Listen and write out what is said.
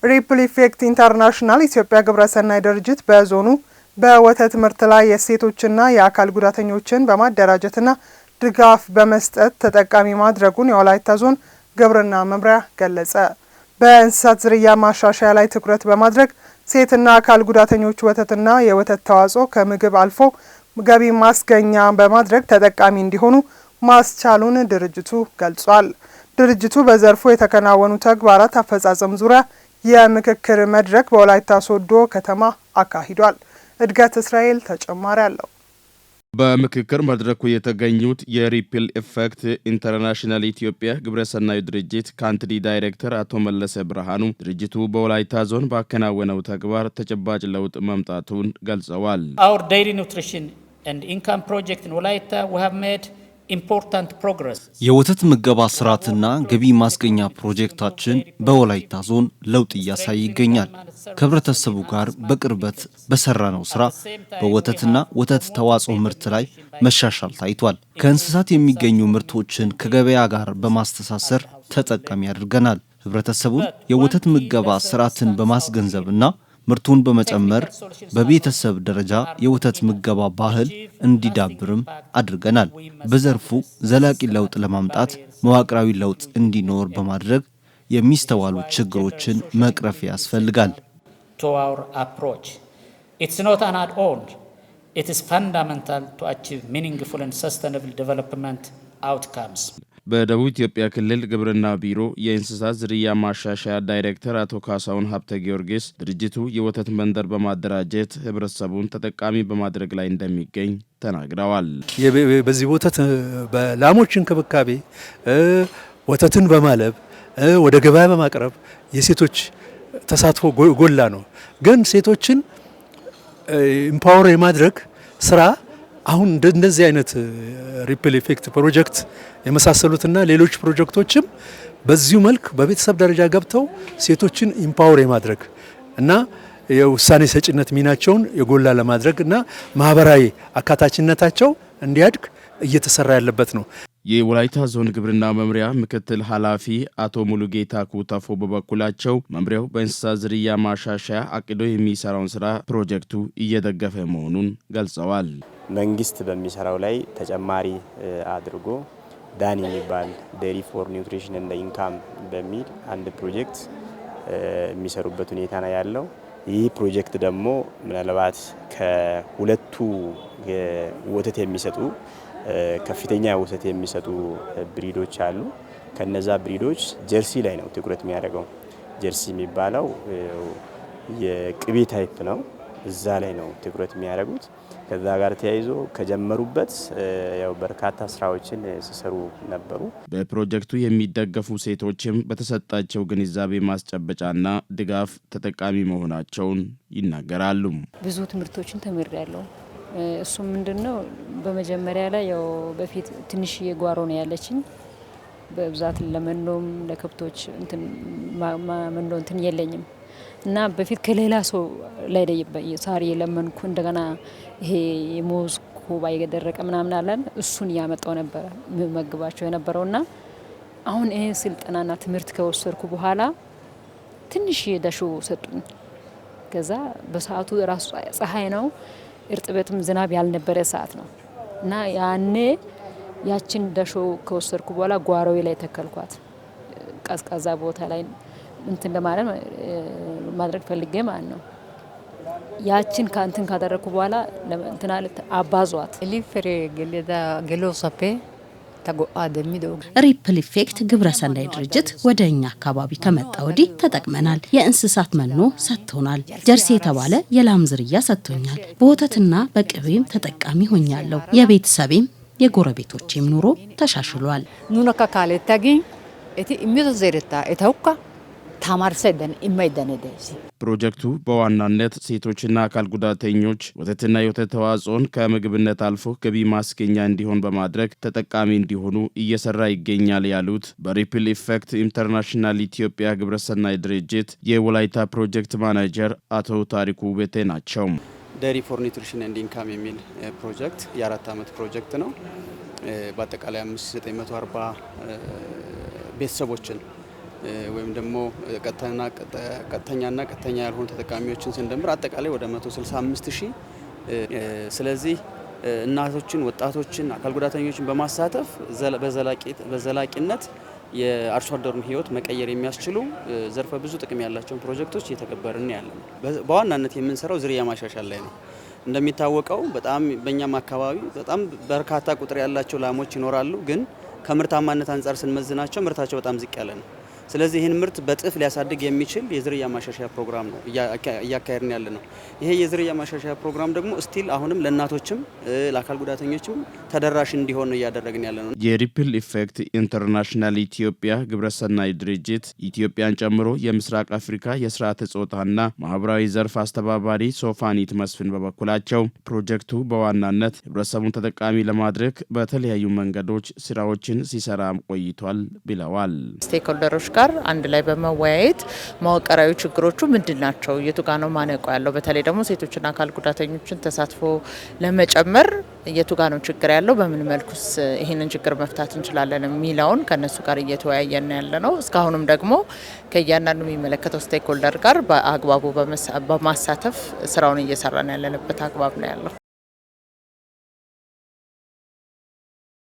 ሪፕል ኢፌክት ኢንተርናሽናል ኢትዮጵያ ግብረሰናይ ድርጅት በዞኑ በወተት ምርት ላይ የሴቶችና የአካል ጉዳተኞችን በማደራጀትና ድጋፍ በመስጠት ተጠቃሚ ማድረጉን የወላይታ ዞን ግብርና መምሪያ ገለጸ። በእንስሳት ዝርያ ማሻሻያ ላይ ትኩረት በማድረግ ሴትና አካል ጉዳተኞች ወተትና የወተት ተዋጽኦ ከምግብ አልፎ ገቢ ማስገኛ በማድረግ ተጠቃሚ እንዲሆኑ ማስቻሉን ድርጅቱ ገልጿል። ድርጅቱ በዘርፉ የተከናወኑ ተግባራት አፈጻጸም ዙሪያ የምክክር መድረክ በወላይታ ሶዶ ከተማ አካሂዷል። እድገት እስራኤል ተጨማሪ አለው። በምክክር መድረኩ የተገኙት የሪፕል ኢፌክት ኢንተርናሽናል ኢትዮጵያ ግብረሰናይ ድርጅት ካንትሪ ዳይሬክተር አቶ መለሰ ብርሃኑ ድርጅቱ በወላይታ ዞን ባከናወነው ተግባር ተጨባጭ ለውጥ መምጣቱን ገልጸዋል። Our dairy nutrition and income project in Wolaita we have made important progress. የወተት ምገባ ስርዓትና ገቢ ማስገኛ ፕሮጀክታችን በወላይታ ዞን ለውጥ እያሳየ ይገኛል። ከህብረተሰቡ ጋር በቅርበት በሰራነው ስራ በወተትና ወተት ተዋጽኦ ምርት ላይ መሻሻል ታይቷል። ከእንስሳት የሚገኙ ምርቶችን ከገበያ ጋር በማስተሳሰር ተጠቃሚ አድርገናል። ህብረተሰቡን የወተት ምገባ ስርዓትን በማስገንዘብና ምርቱን በመጨመር በቤተሰብ ደረጃ የወተት ምገባ ባህል እንዲዳብርም አድርገናል። በዘርፉ ዘላቂ ለውጥ ለማምጣት መዋቅራዊ ለውጥ እንዲኖር በማድረግ የሚስተዋሉ ችግሮችን መቅረፍ ያስፈልጋል። To our approach, it's not an add-on. It is fundamental to achieve meaningful and sustainable development outcomes. በደቡብ ኢትዮጵያ ክልል ግብርና ቢሮ የእንስሳት ዝርያ ማሻሻያ ዳይሬክተር አቶ ካሳሁን ሀብተ ጊዮርጊስ ድርጅቱ የወተት መንደር በማደራጀት ህብረተሰቡን ተጠቃሚ በማድረግ ላይ እንደሚገኝ ተናግረዋል። በዚህ ወተት በላሞች እንክብካቤ ወተትን በማለብ ወደ ገበያ በማቅረብ የሴቶች ተሳትፎ ጎላ ነው። ግን ሴቶችን ኢምፓወር የማድረግ ስራ አሁን እንደዚህ አይነት ሪፕል ኢፌክት ፕሮጀክት የመሳሰሉትና ሌሎች ፕሮጀክቶችም በዚሁ መልክ በቤተሰብ ደረጃ ገብተው ሴቶችን ኢምፓወር የማድረግ እና የውሳኔ ሰጪነት ሚናቸውን የጎላ ለማድረግ እና ማህበራዊ አካታችነታቸው እንዲያድግ እየተሰራ ያለበት ነው። የወላይታ ዞን ግብርና መምሪያ ምክትል ኃላፊ አቶ ሙሉጌታ ኩታፎ በበኩላቸው መምሪያው በእንስሳት ዝርያ ማሻሻያ አቅዶ የሚሰራውን ስራ ፕሮጀክቱ እየደገፈ መሆኑን ገልጸዋል። መንግስት በሚሰራው ላይ ተጨማሪ አድርጎ ዳኒ የሚባል ዴሪ ፎር ኒውትሪሽን ኤንድ ኢንካም በሚል አንድ ፕሮጀክት የሚሰሩበት ሁኔታ ነው ያለው። ይህ ፕሮጀክት ደግሞ ምናልባት ከሁለቱ ወተት የሚሰጡ ከፍተኛ ወተት የሚሰጡ ብሪዶች አሉ። ከነዛ ብሪዶች ጀርሲ ላይ ነው ትኩረት የሚያደርገው። ጀርሲ የሚባለው የቅቤ ታይፕ ነው። እዛ ላይ ነው ትኩረት የሚያደርጉት። ከዛ ጋር ተያይዞ ከጀመሩበት ያው በርካታ ስራዎችን ሲሰሩ ነበሩ። በፕሮጀክቱ የሚደገፉ ሴቶችም በተሰጣቸው ግንዛቤ ማስጨበጫና ድጋፍ ተጠቃሚ መሆናቸውን ይናገራሉ። ብዙ ትምህርቶችን ተምሬያለሁ። እሱም ምንድነው በመጀመሪያ ላይ ያው በፊት ትንሽ የጓሮ ነው ያለችኝ። በብዛት ለመኖም ለከብቶች መኖ እንትን የለኝም እና በፊት ከሌላ ሰው ላይ ሳር የለመንኩ እንደገና ይሄ የሙዝ ኮባ የደረቀ ምናምን አለን እሱን ያመጣው ነበር መግባቸው የነበረውና አሁን ይሄ ስልጠናና ትምህርት ከወሰድኩ በኋላ ትንሽ የዳሾ ሰጡኝ። ከዛ በሰዓቱ ራሱ ፀሐይ ነው እርጥበትም ዝናብ ያልነበረ ሰዓት ነው እና ያኔ ያችን ዳሾ ከወሰድኩ በኋላ ጓሮዬ ላይ ተከልኳት። ቀዝቃዛ ቦታ ላይ እንትን ለማለት ማድረግ ፈልጌ ማለት ነው። ያችን ካንተን ካደረኩ በኋላ እንትን አለት አባዟት ሊፍሬ ገለዳ ገሎሳፔ ሪፕል ኢፌክት ግብረሰናይ ድርጅት ወደኛ አካባቢ ከመጣ ወዲህ ተጠቅመናል። የእንስሳት መኖ ሰጥቶናል። ጀርሲ የተባለ የላም ዝርያ ሰጥቶኛል። በወተትና በቅቤም ተጠቃሚ ሆኛለሁ። የቤተሰቤም የጎረቤቶቼም ኑሮ ተሻሽሏል። ኑነካ ካለታጊ እቲ ኢሚዞ ዘርታ እታውካ ታማርሰደን ኢማይደነደሲ ፕሮጀክቱ በዋናነት ሴቶችና አካል ጉዳተኞች ወተትና የወተት ተዋጽኦን ከምግብነት አልፎ ገቢ ማስገኛ እንዲሆን በማድረግ ተጠቃሚ እንዲሆኑ እየሰራ ይገኛል ያሉት በሪፕል ኢፌክት ኢንተርናሽናል ኢትዮጵያ ግብረሰናይ ድርጅት የወላይታ ፕሮጀክት ማኔጀር አቶ ታሪኩ ቤቴ ናቸው። ዴሪ ፎር ኒውትሪሽን ኤንድ ኢንካም የሚል ፕሮጀክት የ4 ዓመት ፕሮጀክት ነው። በአጠቃላይ 5940 ቤተሰቦችን ወይም ደግሞ ቀጥተኛና ቀጥተኛ ያልሆኑ ተጠቃሚዎችን ስንደምር አጠቃላይ ወደ 165,000 ስለዚህ እናቶችን፣ ወጣቶችን፣ አካል ጉዳተኞችን በማሳተፍ በዘላቂነት የአርሶ አደሩን ህይወት መቀየር የሚያስችሉ ዘርፈ ብዙ ጥቅም ያላቸውን ፕሮጀክቶች እየተገበርን ያለን። በዋናነት የምንሰራው ዝርያ ማሻሻል ላይ ነው። እንደሚታወቀው በጣም በእኛም አካባቢ በጣም በርካታ ቁጥር ያላቸው ላሞች ይኖራሉ፣ ግን ከምርታማነት አንጻር ስንመዝናቸው ምርታቸው በጣም ዝቅ ያለ ነው። ስለዚህ ይህን ምርት በጥፍ ሊያሳድግ የሚችል የዝርያ ማሻሻያ ፕሮግራም ነው እያካሄድን ያለ ነው። ይሄ የዝርያ ማሻሻያ ፕሮግራም ደግሞ ስቲል አሁንም ለእናቶችም ለአካል ጉዳተኞችም ተደራሽ እንዲሆን ነው እያደረግን ያለ ነው። የሪፕል ኢፌክት ኢንተርናሽናል ኢትዮጵያ ግብረሰናይ ድርጅት ኢትዮጵያን ጨምሮ የምስራቅ አፍሪካ የስርዓተ ጾታና ማህበራዊ ዘርፍ አስተባባሪ ሶፋኒት መስፍን በበኩላቸው ፕሮጀክቱ በዋናነት ህብረተሰቡን ተጠቃሚ ለማድረግ በተለያዩ መንገዶች ስራዎችን ሲሰራ ቆይቷል ብለዋል። ስቴክሆልደሮች ጋር አንድ ላይ በመወያየት መዋቅራዊ ችግሮቹ ምንድናቸው፣ የቱ ጋር ነው ማነቆ ያለው፣ በተለይ ደግሞ ሴቶችና አካል ጉዳተኞችን ተሳትፎ ለመጨመር የቱ ጋር ነው ችግር ያለው፣ በምን መልኩስ ይህንን ችግር መፍታት እንችላለን የሚለውን ከነሱ ጋር እየተወያየን ያለ ነው። እስካሁንም ደግሞ ከእያንዳንዱ የሚመለከተው ስቴክሆልደር ጋር በአግባቡ በማሳተፍ ስራውን እየሰራን ያለንበት አግባብ ነው ያለው።